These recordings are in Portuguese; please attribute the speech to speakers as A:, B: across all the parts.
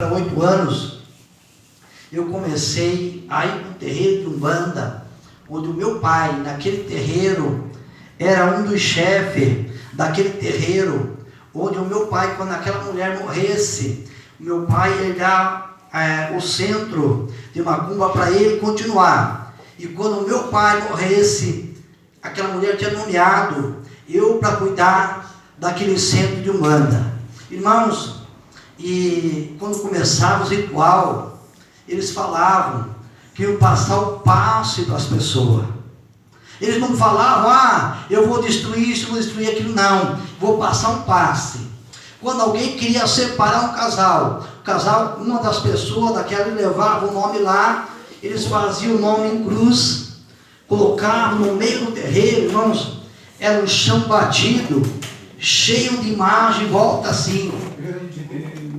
A: 8 anos, eu comecei a ir para um terreiro de Umbanda, onde o meu pai, naquele terreiro, era um dos chefes daquele terreiro, onde o meu pai, quando aquela mulher morresse, o meu pai ia dar o centro de macumba para ele continuar. E quando o meu pai morresse, aquela mulher tinha nomeado eu para cuidar daquele centro de Umbanda. Irmãos, e quando começava o ritual, eles falavam que iam passar o passe para as pessoas. Eles não falavam, eu vou destruir isso, vou destruir aquilo, não. Vou passar um passe. Quando alguém queria separar um casal, uma das pessoas daquela levava o nome lá, eles faziam o nome em cruz, colocavam no meio do terreiro, irmãos, era um chão batido, cheio de imagem, volta assim.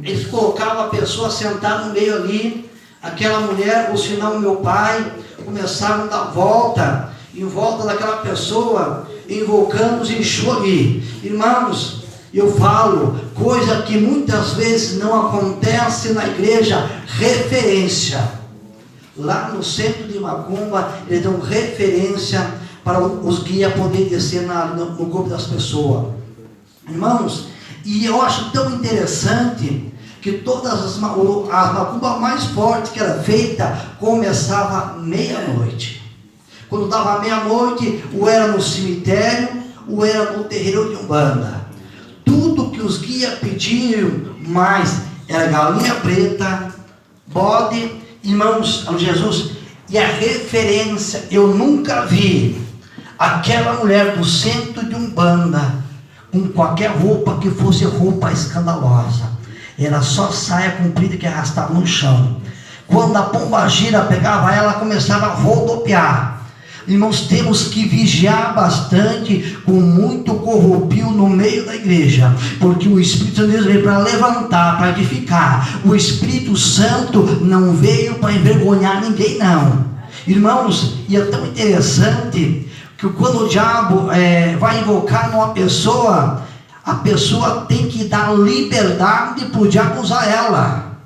A: Eles colocavam a pessoa sentada no meio ali, aquela mulher, ou se não meu pai, começavam a dar volta, em volta daquela pessoa, invocando os Exu ali. Irmãos, eu falo, coisa que muitas vezes não acontece na igreja, referência. Lá no centro de Macumba, eles dão referência para os guias poderem descer no corpo das pessoas. Irmãos, e eu acho tão interessante que todas as macumbas mais fortes que era feita, começava meia-noite. Quando dava meia-noite, ou era no cemitério, ou era no terreiro de Umbanda. Tudo que os guias pediam, mais era galinha preta, bode, irmãos, Jesus, e a referência, eu nunca vi aquela mulher do centro de Umbanda, com qualquer roupa que fosse roupa escandalosa. Era só saia comprida que arrastava no chão. Quando a pombagira pegava ela, começava a rodopiar. Irmãos, temos que vigiar bastante com muito corrupio no meio da igreja, porque o Espírito Santo de Deus veio para levantar, para edificar. O Espírito Santo não veio para envergonhar ninguém, não. Irmãos, e é tão interessante que quando o diabo vai invocar numa pessoa, a pessoa tem que dar liberdade para o diabo usar ela.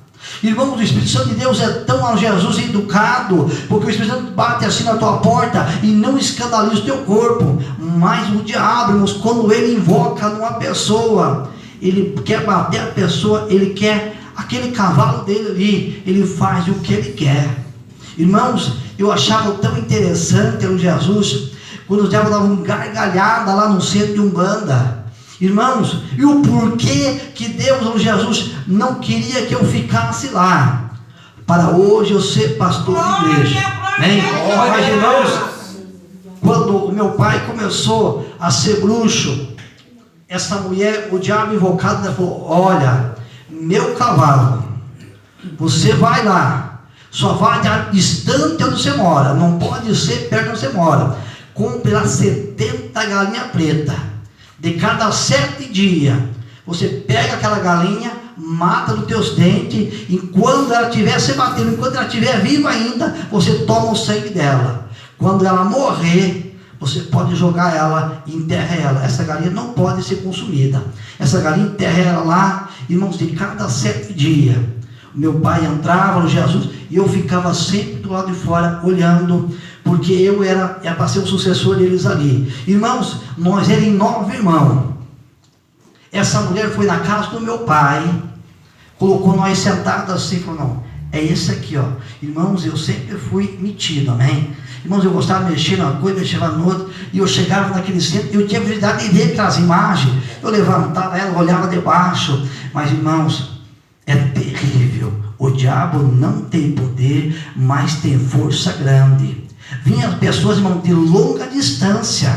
A: Irmãos, o Espírito Santo de Deus é tão Jesus educado, porque o Espírito Santo bate assim na tua porta e não escandaliza o teu corpo. Mas o diabo, irmãos, quando ele invoca numa pessoa, ele quer bater a pessoa, ele quer aquele cavalo dele ali, ele faz o que ele quer. Irmãos, eu achava tão interessante o Jesus, quando os diabos davam gargalhada lá no centro de Umbanda. Irmãos, e o porquê que Deus ou Jesus não queria que eu ficasse lá, para hoje eu ser pastor de igreja, né? Mas irmãos, quando o meu pai começou a ser bruxo, essa mulher, o diabo invocado, ela falou, olha, meu cavalo, você vai lá, só vai distante onde você mora, não pode ser perto onde você mora, compre lá 70 galinhas pretas. De cada 7 dias, você pega aquela galinha, mata nos teus dentes, e quando ela estiver se batendo, enquanto ela estiver viva ainda, você toma o sangue dela. Quando ela morrer, você pode jogar ela e enterra ela. Essa galinha não pode ser consumida. Essa galinha enterra ela lá, irmãos, de cada 7 dias. Meu pai entrava no Jesus e eu ficava sempre do lado de fora olhando, porque eu era para ser o sucessor deles ali. Irmãos, nós éramos 9 irmãos. Essa mulher foi na casa do meu pai, colocou nós sentados assim, falou, não, é esse aqui, ó. Irmãos, eu sempre fui metido, amém? Irmãos, eu gostava de mexer numa coisa, mexer na outra, e eu chegava naquele centro, eu tinha habilidade de ver aquelas imagens, eu levantava ela, olhava debaixo, mas irmãos, é terrível. O diabo não tem poder, mas tem força grande. Vinham as pessoas, irmão, de longa distância,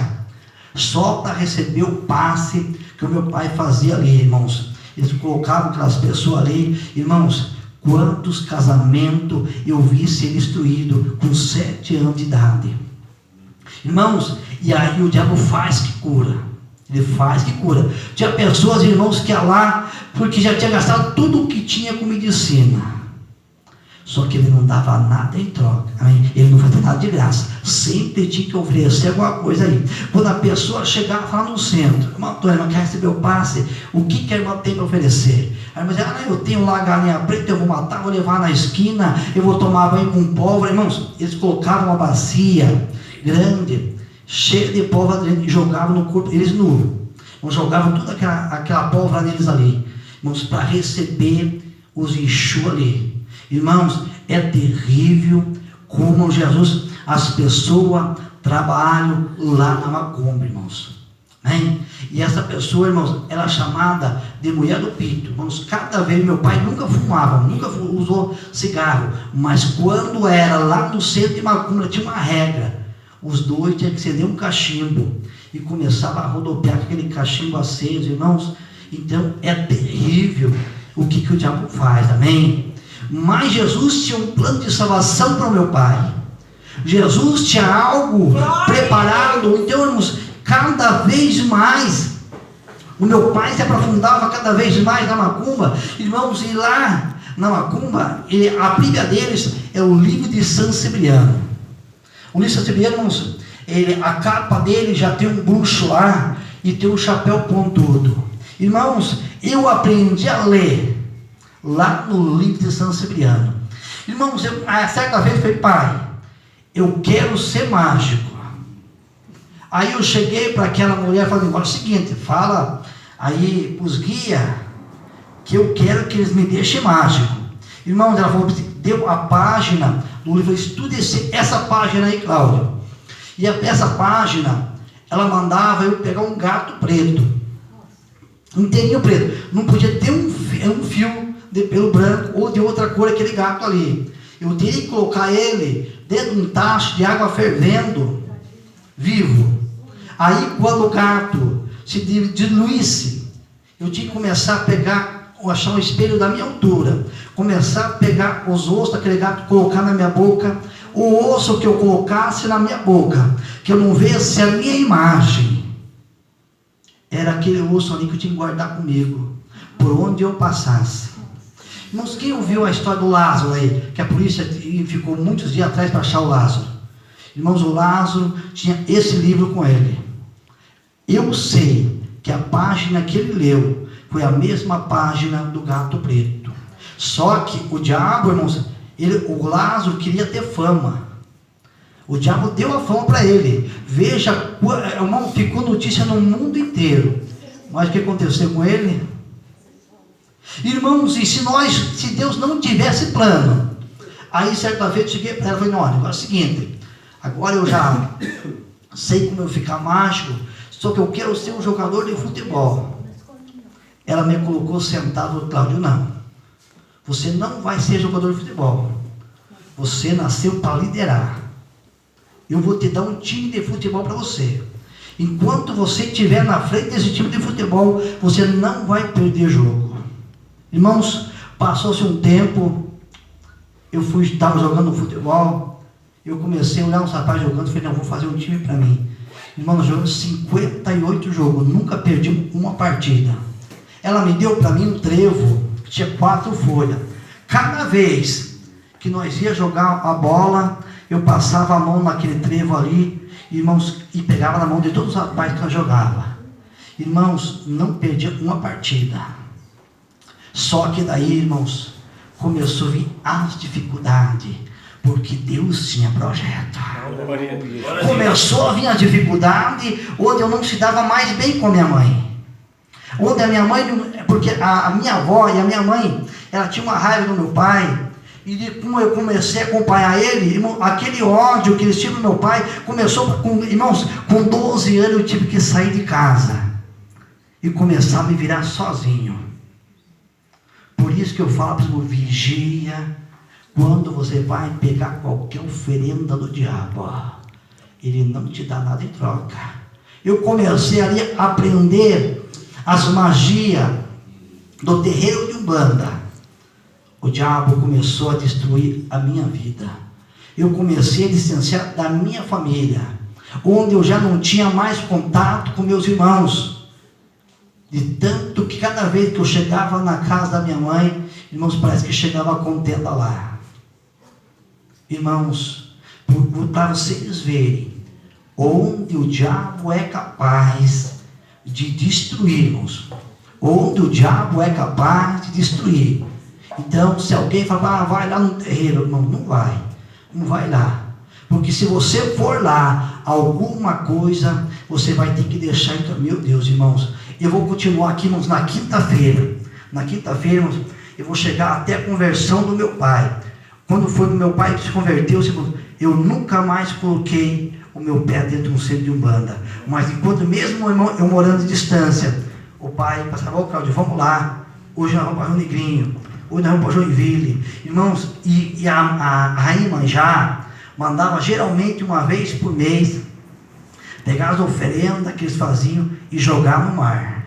A: só para receber o passe que o meu pai fazia ali, irmãos. Eles colocavam aquelas pessoas ali, irmãos, quantos casamentos eu vi ser destruído com 7 anos de idade. Irmãos, e aí o diabo faz que cura. Ele faz que cura. Tinha pessoas, irmãos, que ia lá, porque já tinha gastado tudo o que tinha com medicina. Só que ele não dava nada em troca. Amém? Ele não fazia nada de graça. Sempre tinha que oferecer alguma coisa aí. Quando a pessoa chegava lá no centro, irmã Antônia, quer receber o passe? O que a irmã tem para oferecer? A irmã dizia, eu tenho lá a galinha preta, eu vou matar, vou levar na esquina, eu vou tomar banho com pólvora. Irmãos, eles colocavam uma bacia grande, cheia de pólvora, e jogavam no corpo, eles nus. Jogavam toda aquela pólvora neles ali. Irmãos, para receber os Exu ali. Irmãos, é terrível como Jesus, as pessoas trabalham lá na macumba, irmãos. Amém? E essa pessoa, irmãos, ela é chamada de mulher do pito. Irmãos, cada vez, meu pai nunca fumava, nunca usou cigarro, mas quando era lá no centro de macumba, tinha uma regra. Os dois tinham que acender um cachimbo e começava a rodopiar com aquele cachimbo aceso, irmãos. Então é terrível o que o diabo faz, amém? Mas Jesus tinha um plano de salvação para o meu pai. Jesus tinha algo preparado. Então, irmãos, cada vez mais o meu pai se aprofundava cada vez mais na macumba. Irmãos, e lá na macumba, a Bíblia deles é o livro de São Cipriano. O livro de São Cipriano, irmãos, a capa dele já tem um bruxo lá e tem um chapéu pontudo. Irmãos, eu aprendi a ler lá no livro de São Cipriano. Irmãos, certa vez eu falei, pai, eu quero ser mágico. Aí eu cheguei para aquela mulher e falei, agora é o seguinte, fala aí para os guias que eu quero que eles me deixem mágico. Irmãos, ela falou, deu a página do livro, estude essa página aí, Cláudio. E essa página, ela mandava eu pegar um gato preto, inteirinho preto, não podia ter um fio de pelo branco ou de outra cor, aquele gato ali. Eu teria que colocar ele dentro de um tacho de água fervendo, vivo. Aí quando o gato se diluísse, eu tinha que começar a pegar, achar um espelho da minha altura, começar a pegar os ossos daquele gato, colocar na minha boca, o osso que eu colocasse na minha boca, que eu não visse a minha imagem, era aquele osso ali que eu tinha que guardar comigo, por onde eu passasse. Irmãos, quem ouviu a história do Lázaro aí, que a polícia ficou muitos dias atrás para achar o Lázaro? Irmãos, o Lázaro tinha esse livro com ele. Eu sei que a página que ele leu foi a mesma página do gato preto. Só que o diabo, irmãos, o Lázaro queria ter fama. O diabo deu a fama para ele. Veja, irmão, ficou notícia no mundo inteiro. Mas o que aconteceu com ele? Irmãos, e se Deus não tivesse plano? Aí certa vez eu cheguei para ela e falei, olha, agora é o seguinte, agora eu já sei como eu ficar mágico, só que eu quero ser um jogador de futebol. Ela me colocou sentado, Cláudio, não, você não vai ser jogador de futebol, você nasceu para liderar. Eu vou te dar um time de futebol para você. Enquanto você estiver na frente desse time de futebol, você não vai perder jogo. Irmãos, passou-se um tempo, eu estava jogando futebol, eu comecei a olhar uns rapazes jogando, falei, não, vou fazer um time para mim. Irmãos, jogando 58 jogos, nunca perdi uma partida. Ela me deu para mim um trevo, que tinha 4 folhas. Cada vez que nós ia jogar a bola, eu passava a mão naquele trevo ali, irmãos, e pegava na mão de todos os rapazes que nós jogava. Irmãos, não perdia uma partida. Só que daí, irmãos, começou a vir as dificuldades, porque Deus tinha projeto. Começou a vir a dificuldade, onde eu não se dava mais bem com a minha mãe. Onde a minha mãe, porque a minha avó e a minha mãe, ela tinha uma raiva do meu pai, e como eu comecei a acompanhar ele, irmão, aquele ódio que eles tinham do meu pai, começou, irmãos, com 12 anos eu tive que sair de casa, e começar a me virar sozinho. Por isso que eu falo para você, vigia, quando você vai pegar qualquer oferenda do diabo, ele não te dá nada em troca. Eu comecei ali a aprender as magias do terreiro de Umbanda. O diabo começou a destruir a minha vida. Eu comecei a distanciar da minha família, onde eu já não tinha mais contato com meus irmãos. De tanto que cada vez que eu chegava na casa da minha mãe, irmãos, parece que chegava contenda lá. Irmãos, para vocês verem onde o diabo é capaz de destruir-nos, onde o diabo é capaz de destruir. Então, se alguém falar, vai lá no terreiro, irmão, não vai lá, porque se você for lá, alguma coisa você vai ter que deixar. Então, meu Deus, irmãos, eu vou continuar aqui, irmãos, na quinta-feira, irmãos, eu vou chegar até a conversão do meu pai. Quando foi do meu pai que se converteu, eu nunca mais coloquei o meu pé dentro de um centro de umbanda. Mas enquanto mesmo eu morando de distância, o pai passava, Cláudio, vamos lá, hoje nós vamos para o Negrinho, hoje nós vamos para Joinville. Irmãos, e a Rainha Manjá mandava geralmente uma vez por mês pegar as oferendas que eles faziam e jogar no mar.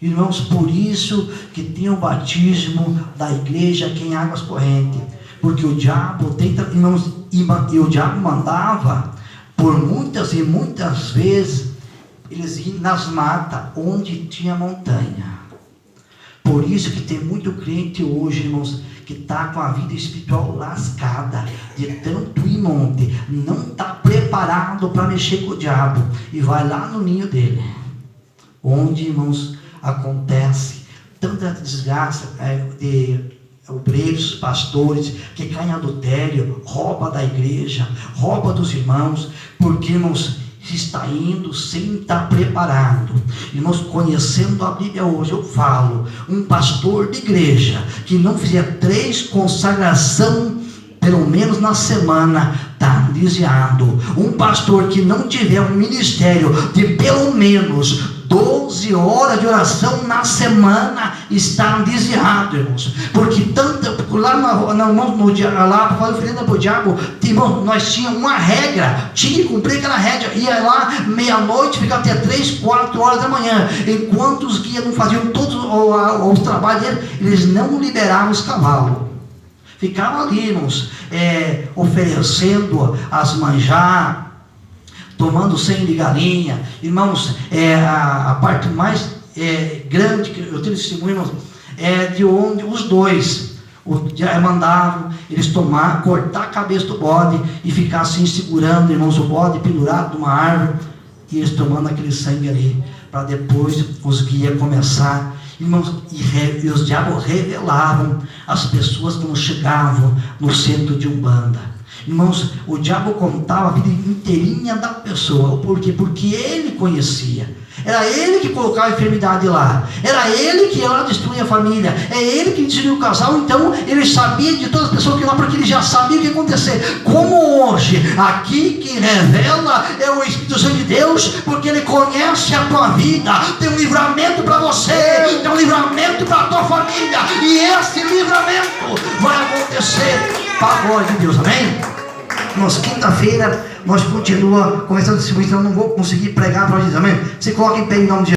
A: Irmãos, por isso que tem o batismo da igreja aqui em Águas Correntes, porque o diabo tenta, irmãos, e o diabo mandava por muitas e muitas vezes eles iam nas matas onde tinha montanha. Por isso que tem muito crente hoje, irmãos, que está com a vida espiritual lascada, de tanto ir monte, não está preparado para mexer com o diabo, e vai lá no ninho dele, onde, irmãos, acontece tanta desgraça de obreiros, pastores, que caem em adultério, rouba da igreja, rouba dos irmãos, porque, irmãos, está indo sem estar preparado. Irmãos, conhecendo a Bíblia hoje, eu falo, um pastor de igreja que não fizer 3 consagração pelo menos na semana, está desviado. Um pastor que não tiver um ministério de pelo menos 12 horas de oração na semana, está desviado, irmãos. Porque tanto lá no dia lá para fazer oferenda para o diabo, irmão, nós tínhamos uma regra, tinha que cumprir aquela regra. Ia lá meia-noite, ficava até 3, 4 horas da manhã. Enquanto os guias não faziam todos os trabalhos deles, eles não liberavam os cavalos. Ficavam ali, irmãos, oferecendo as manjá, tomando sangue de galinha. Irmãos, a parte mais grande que eu tenho testemunho, irmãos, é de onde os dois mandavam eles tomar, cortar a cabeça do bode e ficar assim segurando, irmãos, o bode pendurado numa árvore, e eles tomando aquele sangue ali, para depois os guias começar. Irmãos, e os diabos revelavam as pessoas que não chegavam no centro de umbanda. Irmãos, o diabo contava a vida inteirinha da pessoa. Por quê? Porque ele conhecia. Era ele que colocava a enfermidade lá. Era ele que ia lá destruir a família. É ele que destruiu o casal. Então, ele sabia de todas as pessoas que iam lá, porque ele já sabia o que ia acontecer. Como hoje, aqui quem revela é o Espírito Santo de Deus, porque ele conhece a tua vida. Tem um livramento para você, tem um livramento para a tua família. E esse livramento vai acontecer para a glória de Deus. Amém? Nós, quinta-feira, nós continuamos conversando, então não vou conseguir pregar para hoje, amém? Você coloca em pé em nome de Jesus.